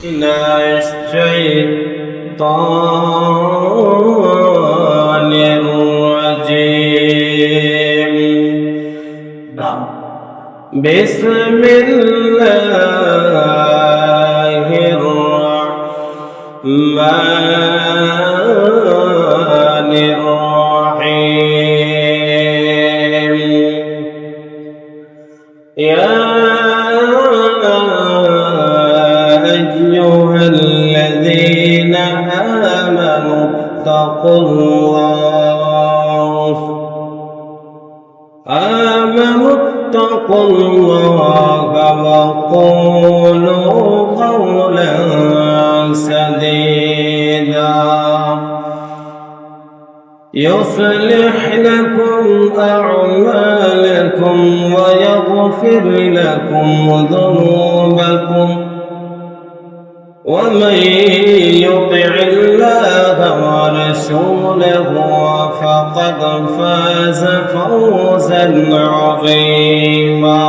من الشيطان الرجيم. بسم الله الرحمن الرحيم. يا أيها الذين آمنوا اتقوا الله وقولوا قولا سديدا يصلح لكم أعمالكم ويغفر لكم ذنوبكم ومن يطع الله ورسوله فقد فاز فوزا عظيما.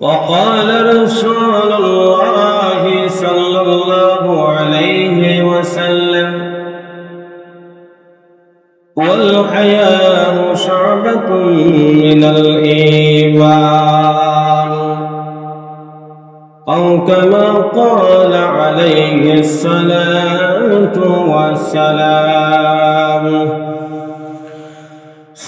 وقال رسول الله صلى الله عليه وسلم: والحياء شعبة من الإيمان، أو كما قال عليه الصلاة والسلام.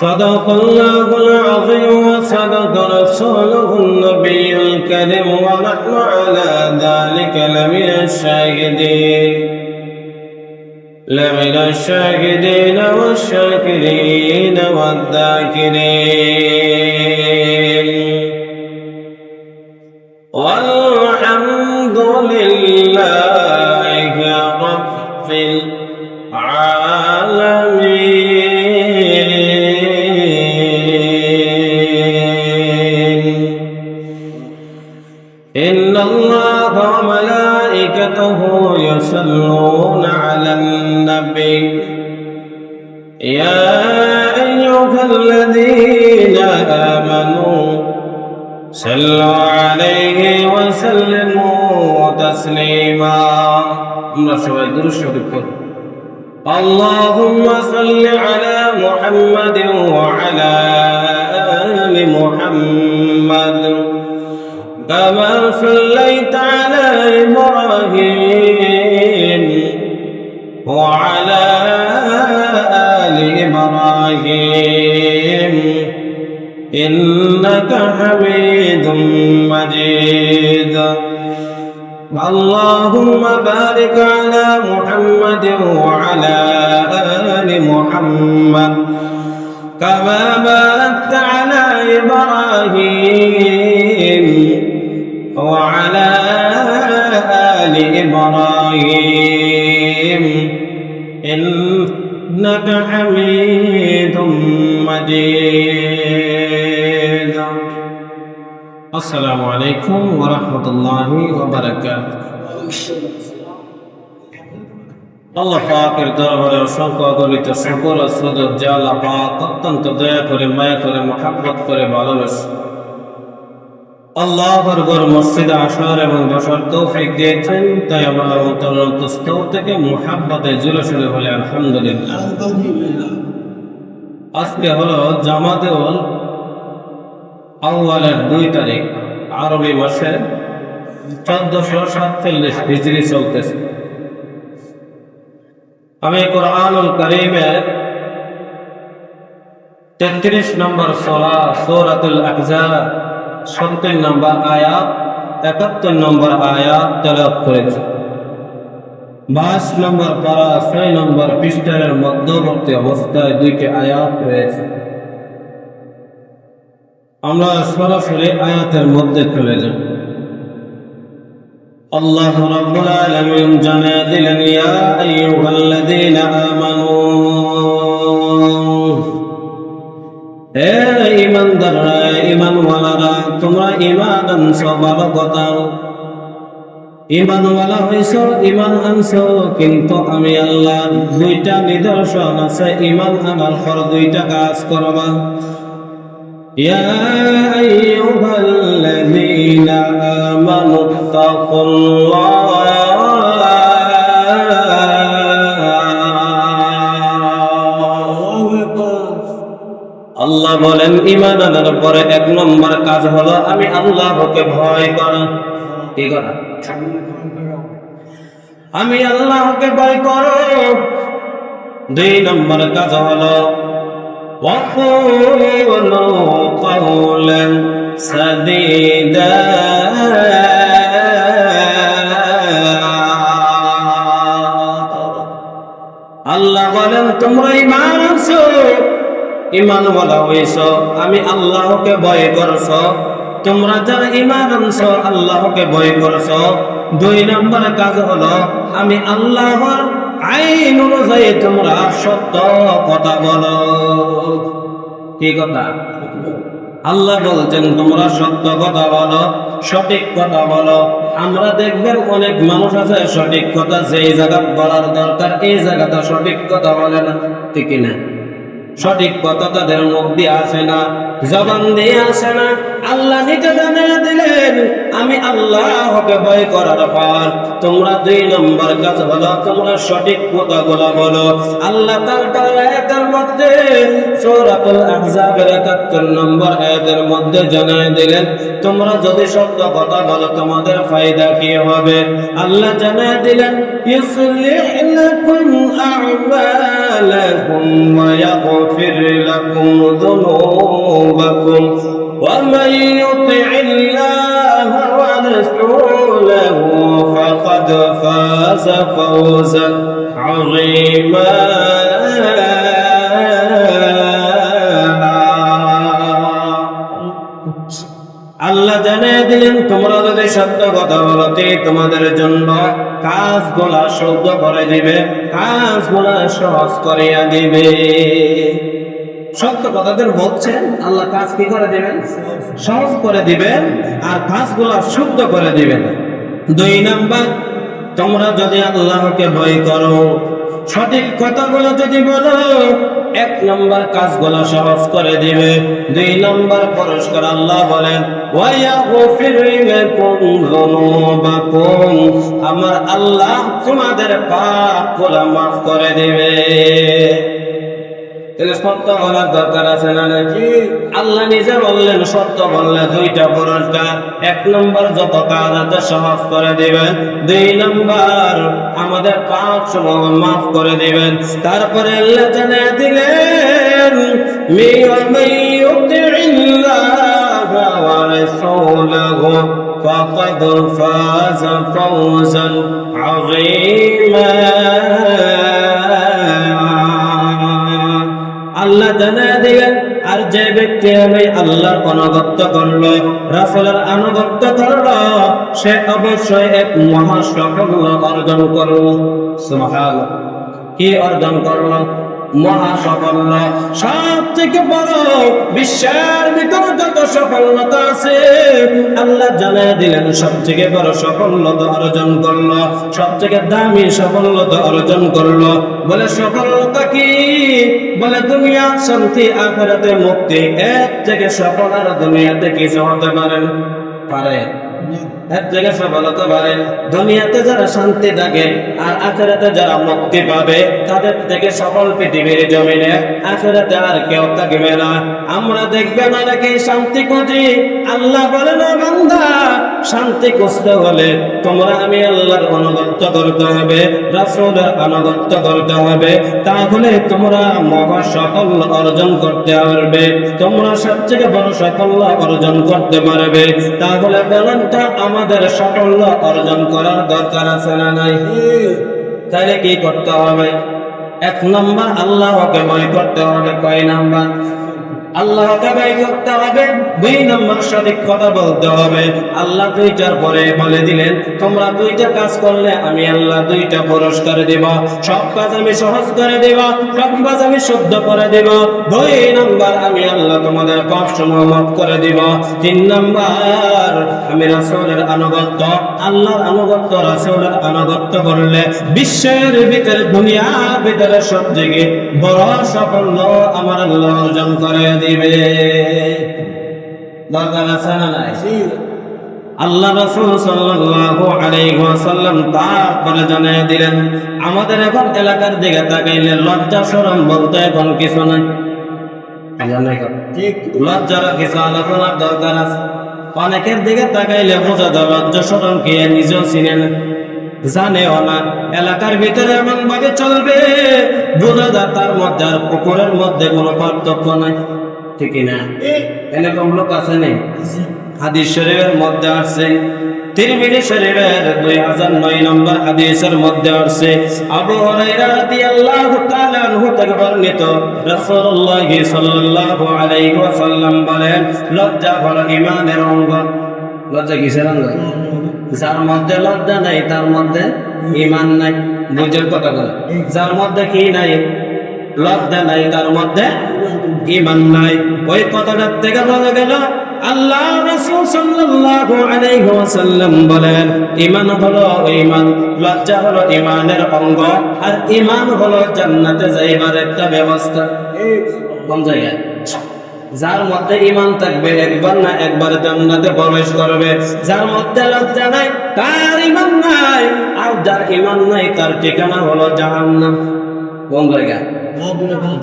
صدق الله العظيم وصدق رسوله النبي الكريم، ونحن على ذلك لمن الشاهدين والشاكرين والذاكرين، والحمد لله رب العالمين. إن الله وملائكته يصلون على النبي. يا أيها الذين آمنوا صلوا عليه وسلموا تسليما. اللهم صل على محمد وعلى آل محمد كما صليت على إبراهيم وعلى آل إبراهيم إنك حميد مجيد. اللهم بارك على محمد وعلى آل محمد كما باركت على إبراهيم وعلى آل إبراهيم إنك حميد مجيد. السلام عليكم ورحمة الله وبركاته. আল্লাহ পাকের দরবারে অসংখ্য অগণিত শুকর ও সুজুদ যে আল্লাহ পাক অত্যন্ত দয়া করে, মায়া করে, মহব্বত করে ভালোবাসে। আল্লাহর ঘর মসজিদে আসার এবং বসার তৌফিক দিয়েছেন, তাই আমরা অন্তরস্থল থেকে মহব্বতে জুলুসে বলে আলহামদুলিল্লাহ। আজকে হলো জামাতুল আউয়ালের 2 তারিখ, আরবি মাসের 1447 হিজরি চলতেছে। আমি কুরআনুল কারীমের 33 নম্বর সূরা সূরাতুল আহজাব 70 নম্বর আয়াত 71 নম্বর আয়াত তেলাওয়াত করেছি। 22 নম্বর পারা 6 নম্বর পৃষ্ঠার মধ্যবর্তী অবস্থায় 2টি আয়াত রয়েছে। আমরা সরাসরি আয়াতের মধ্যে চলে যাব। আল্লাহ রাব্বুল আলামিন জানিয়ে দিলেন, ইয়া আইয়ুহাল্লাযীনা আমানু, হে ঈমানদাররা, ঈমানওয়ালারা, তোমরা ঈমান আনছো, ভালো কথা। ঈমানওয়ালা হইছো, ঈমান আনছো, কিন্তু আমি আল্লাহ 2টা নিদর্শন আছে ঈমান আনার পর 2টা কাজ করবা। يا أيها الذين آمنوا اتقوا আল্লাহ বলেন ঈমান আনার পরে এক নম্বর কাজ হলো আমি আল্লাহকে ভয় করা। কি করা? আমি আল্লাহকে ভয় করো। দুই নম্বর কাজ হলো وقولوا قولا سديدا আল্লাহ বলেন তোমরা ঈমান আনছো, ঈমান বলা হইছো আমি আল্লাহকে ভয় করছো। তোমরা যারা ঈমান আনছো আল্লাহকে ভয় করছো, দুই নম্বর কাজ হলো আমি আল্লাহর আইন অনুযায়ী তোমরা সত্য কথা বলো। কি কথা? আল্লাহ বলছেন তোমরা সত্য কথা বলো, সঠিক কথা বলো। আমরা দেখবেন অনেক মানুষ আছে সঠিক কথা যেই জায়গা বলার দরকার এই জায়গাটা সঠিক কথা বলে না, ঠিক না? সঠিক কথা তাদের মুখ দিয়ে আসে না, জবান দিয়ে আসে না। আল্লাহ নিজে জানিয়ে দিলেন আমি আল্লাহকে ভয় করার পর তোমরা দুই নম্বর কাজ হলো তোমরা সঠিক কথাগুলো বলো। আল্লাহ তাআলা আয়াতের মধ্যে সূরাতুল আহজাবের ৭১ নম্বর আয়াতের মধ্যে জানিয়ে দিলেন তোমরা যদি সত্য কথা বলো তোমাদের ফায়দা কি হবে। আল্লাহ জানিয়ে দিলেন ইউসলিহ লাকুম আ'মালাকুম ওয়া ইয়াগফির লাকুম যুনুবাকুম ومن يطع الله ورسوله فقد فاز فوزا عظيما আল্লাহ জানিয়ে দিলেন তোমরা যদি সত্য কথা বলো তোমাদের জন্য কাজগুলা সহজ করে দিবে, কাজগুলা সহজ করিয়া দিবে। সত্য কথাদের বলছেন আল্লাহ কাজ কি করে দিবেন? সহজ করে দিবেন আর কাজগুলো শুদ্ধ করে দিবেন। দুই নাম্বার তোমরা যদি আল্লাহকে ভয় করো সঠিক কথাগুলো যদি বলো এক নম্বর কাজগুলো সহজ করে দিবে। দুই নম্বর পুরস্কার আল্লাহ বলেন ওয়ায়াগফির লাকুম যুনুবাকুম আমার আল্লাহ তোমাদের পাপগুলো মাফ করে দিবে। সত্য বলার দরকার আছে না নাকি? আল্লাহ নিজে বললেন সত্য বললে দুইটা পুরস্কার, এক নম্বর যত কাজ আছে সহজ করে দিবেন, দুই নম্বর আমাদের পাপ সমূহ মাফ করে দিবেন। তারপরে আল্লাহ জানিয়ে দিলেন মিয়ামাইয়ুতিল্লাহা ওয়া রাসূলাহু ফাকাদ ফাযা ফাওজান আযীমা। আল্লাহ জানিয়ে দিলেন আর যে ব্যক্তি আমি আল্লাহর আনুগত্য করলো রাসূলের আনুগত্য করলো সে অবশ্যই এক মহা সাফল্য অর্জন করলো। সুবহানাল্লাহ। কি অর্জন করলো? মহা সাফল্য। সব থেকে বড় বিশ্বের ভিতরে যত সফলতা আছে আল্লাহ জানিয়ে দিলেন সব থেকে বড় সফলতা অর্জন করলো, সব থেকে দামি সফলতা অর্জন করলো। বলে সফলতা কি? বলে দুনিয়া শান্তি আখিরাতে মুক্তি। এর থেকে সফল আর দুনিয়াতে কিছু হতে পারে? এক জায়গায় সফলতা পারে। দুনিয়াতে যারা শান্তি থাকে আর আখিরাতে যারা মুক্তি পাবে তাদের থেকে সফল পৃথিবীর জমিনে আখিরাতে আর কেউ থাকবে না। আমরা দেখবেন অনেকেই শান্তি খুঁজি। আল্লাহ বলে না বান্দা শান্তি খুঁজতে হলে তোমরা আমি আল্লাহর আনুগত্য করতে হবে, রাসূলের আনুগত্য করতে হবে, তাহলে তোমরা মহা সাফল্য অর্জন করতে পারবে, তোমরা সবচেয়ে বড় সাফল্য অর্জন করতে পারবে। তাহলে বলেন তো আমাদের সাফল্য অর্জন করার দরকার আছে না নাই? তাহলে কি করতে হবে? এক নম্বর আল্লাহকে ভয় করতে হবে। কয় নাম্বার? আল্লাহকে ভয় করতে হবে। দুই নম্বর সঠিক কথা বলতে হবে। আল্লাহ দুইটার পরে বলে দিলেন তোমরা দুইটা কাজ করলে আমি আল্লাহ দুইটা পুরস্কার দেব। সব কাজ আমি সহজ করে দেব, সব কাজ আমি শুদ্ধ করে দেব। দুই নম্বর আমি আল্লাহ তোমাদের পাপ সমূহ মাফ করে দেব। তিন নম্বর আমি রাসূলের আনুগত্য, আল্লাহর আনুগত্য, রাসূলের আনুগত্য করলে বিশ্বের ভিতরে দুনিয়ার ভিতরে সব থেকে বড় সাফল্য আমার আল্লাহ অর্জন করে দিবে। দরকার আছে না নাই? আল্লাহ রাসূল সাল্লাল্লাহু আলাইহি ওয়াসাল্লাম তারপরে জানিয়ে দিলেন, আমাদের এখন এলাকার দিকে তাকাইলে লজ্জা শরম বলতে এখন কিছু নাই। ঠিক, লজ্জার কিছু আলোচনার দরকার আছে। অনেকের দিকে তাকাইলে বোঝা যায় লজ্জা শরম কি নিজেও চিনে না, জানেও না। এলাকার ভিতরে এমন ভাবে চলবে বোঝা যায় তার মধ্যে আর কুকুরের মধ্যে কোনো পার্থক্য নাই, ঠিক না? এরকম লোক আছে নেই? হাদিস শরীফের মধ্যে আসছে, তিরমিজি শরীফের 2009 নম্বর হাদিসের মধ্যে আসছে, আবু হুরায়রা রাদিয়াল্লাহু তাআলা আনহু থেকে বর্ণিত, রাসূলুল্লাহ সাল্লাল্লাহু আলাইহি ওয়াসাল্লাম বলেন, লজ্জা হলো ঈমানের অঙ্গ। লজ্জা কিসের অঙ্গ? যার মধ্যে লজ্জা নাই তার মধ্যে ঈমান নাই। বুঝের কথা বলে, যার মধ্যে কি নাই? লজ্জা নাই, তার মধ্যে ঈমান নাই। ওই কথাটার থেকে বোঝা গেল আল্লাহ রাসূল সাল্লাল্লাহু আলাইহি ওয়াসাল্লাম বলেন, ঈমান হলো ঈমান, লজ্জা হলো ঈমানের অঙ্গ, আর ঈমান হলো জান্নাতে যাইবার একটা ব্যবস্থা। কোন জায়গায়? যার মধ্যে ঈমান থাকবে একবার না একবার জান্নাতে প্রবেশ করবে। যার মধ্যে লজ্জা নাই তার ঈমান নাই, আর যার ঈমান নাই তার ঠিকানা হলো জাহান্নাম। কোন জায়গায়?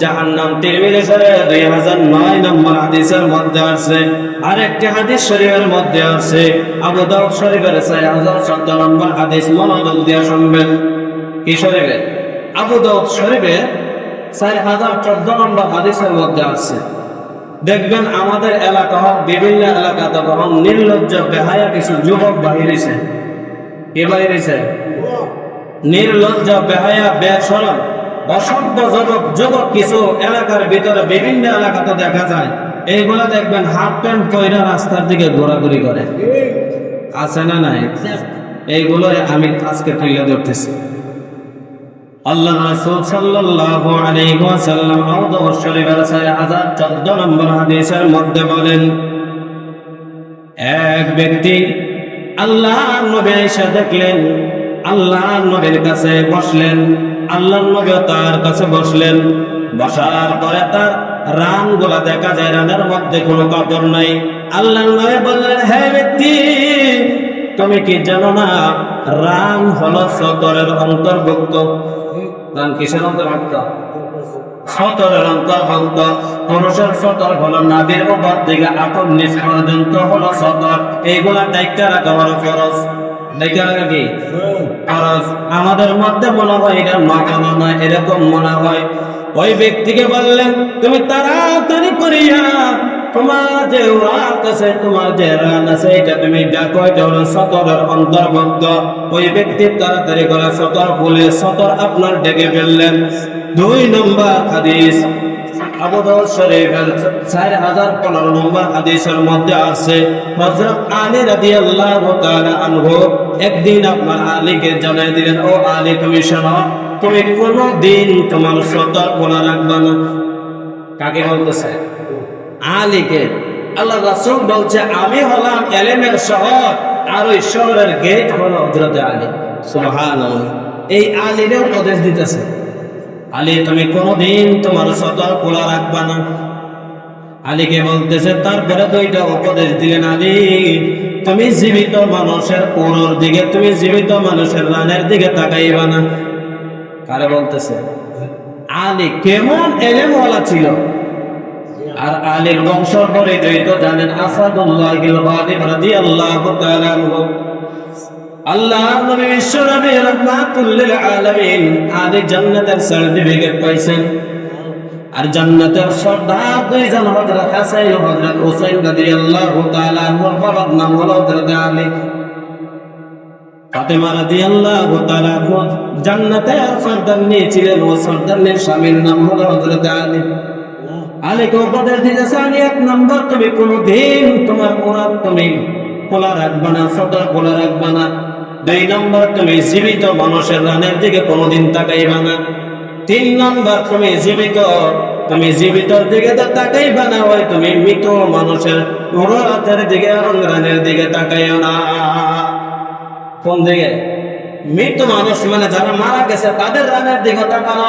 জাহান্নাম। তিরমিজি শরীফের 2009 নম্বর হাদিসের মধ্যে আছে। আরেকটি হাদিস শরীফের মধ্যে আছে, আবু দাউদ শরীফের 4017 নম্বর হাদিস, মনোযোগ দিয়ে শুনবেন। কি শরীফে? আবু দাউদ শরীফের 4014 নম্বর হাদিসের মধ্যে আছে। দেখবেন আমাদের এলাকা হোক বিভিন্ন এলাকাতে তখন নির্লজ্জ বেহায়া কিছু যুবক বাহিরেছে। কে বাহিরেছে? নির্লজ্জ বেহায়া বেশরম অসভ্য যুবক কিছু এলাকার ভিতরে বিভিন্ন এলাকাতে দেখা যায়। এইগুলা দেখবেন হাফ প্যান্ট পরে রাস্তার দিকে ঘোরাঘুরি করে, আছে না নাই? এইগুলো আমি আজকে তুলে ধরতেছি। আল্লাহ রাসূল সাল্লাল্লাহু আলাইহি ওয়াসাল্লাম আবু শরীফের 4014 নম্বর হাদিসের মধ্যে বলেন, এক ব্যক্তি আল্লাহর নবী এসে দেখলেন, আল্লাহর নবীর কাছে বসলেন, আল্লাহর নবী তার কাছে বসলেন। বসার পরে তার রানগুলা দেখা যায়, রানের মধ্যে কোনো কাপড় নাই। আল্লাহর নবী বললেন, হে ব্যক্তি, তুমি কি জানো না রান হলো সতরের অন্তর্ভুক্ত? রান কিসের অন্তর্ভুক্ত? সতরের অন্তর্ভুক্ত। পুরুষের সতর হলো নাভির উপর দিকে আপন নিচ পর্যন্ত হলো সতর। এইগুলা দায়িত্ব রাখা বড় ফরজ। কি ফরজ? আমাদের মধ্যে মনে হয় এটা নকল নয়, এরকম মনে হয়। ওই ব্যক্তিকে বললেন, তুমি তাড়াতাড়ি করিয়া তোমার যে রাত আছে, তোমার যে রান আছে, এটা তুমি দেখো, এটা হলো সতরের অন্তর্ভুক্ত। ওই ব্যক্তি তাড়াতাড়ি করে সতর খুলে সতর আপনার ডেকে ফেললেন। 2 নম্বর হাদিস আবু দাউদ শরীফের 4015 নম্বর হাদিসের মধ্যে আছে, হযরত আলী রাদিয়াল্লাহু তাআলা আনহু একদিন আপনার আলীকে জানাই দিলেন, ও আলী, তুমি শোনো, তুমি কোনদিন তোমার সতর খোলা রাখবে না। কাকে বলতেছে? আলীকে। আল্লাহ রাসূল বলছে, আমি হলাম ইলমের শহর, আর ওই শহরের গেট হলো হযরত আলী। সুবহানাল্লাহ। এই আলীরও উপদেশ দিতেছে, আলী তুমি কোনদিন তোমার সতর খোলা রাখবা না। আলীকে বলতেছে, তারপরে 2টা উপদেশ দিলেন, আলী তুমি জীবিত মানুষের কোরর দিকে, তুমি জীবিত মানুষের রানের দিকে তাকাইবা না। কারে বলতেছে? আলী কেমন ইলমওয়ালা ছিল। আর আলীর বংশ পরিচয় তো জানেন, আসাদুল্লাহ গালিব রাদিয়াল্লাহু তাআলা আনহু। আল্লাহর নবী বিশ্বনবী রাহমাতুল লিল আলামিন আলী জান্নাতের সার্টিফিকেট পাইছেন। আর জান্নাতের সর্দার 2 জন, হযরত হাসান ও হযরত হুসাইন রাদিয়াল্লাহু তাআলা আনহুর বাবার নাম হলো হযরত আলী। ফাতেমা রাদিয়াল্লাহু তাআলা আনহা জান্নাতের সর্দার ছিলেন, ও সর্দারের স্বামীর নাম হলো হযরত আলী। আলীকে উপদেশ দিয়েছে, আলী 1 নম্বর, তুমি কোনদিন তোমার মুরাদ তুমি খোলা রাখবা না, সতর খোলা রাখবা না। 2 নম্বর, তুমি জীবিত মানুষের রানের দিকে কোনোদিন তাকাইবা না। 3 নম্বর, তুমি জীবিতর দিকে তো তাকাইবা না, হয় তুমি মৃত মানুষের রাতের দিকে এবং রানের দিকে তাকাইও না। কোন দিকে? মৃত মানুষ মানে যারা মারা গেছে তাদের রানের দিকে তাকানো।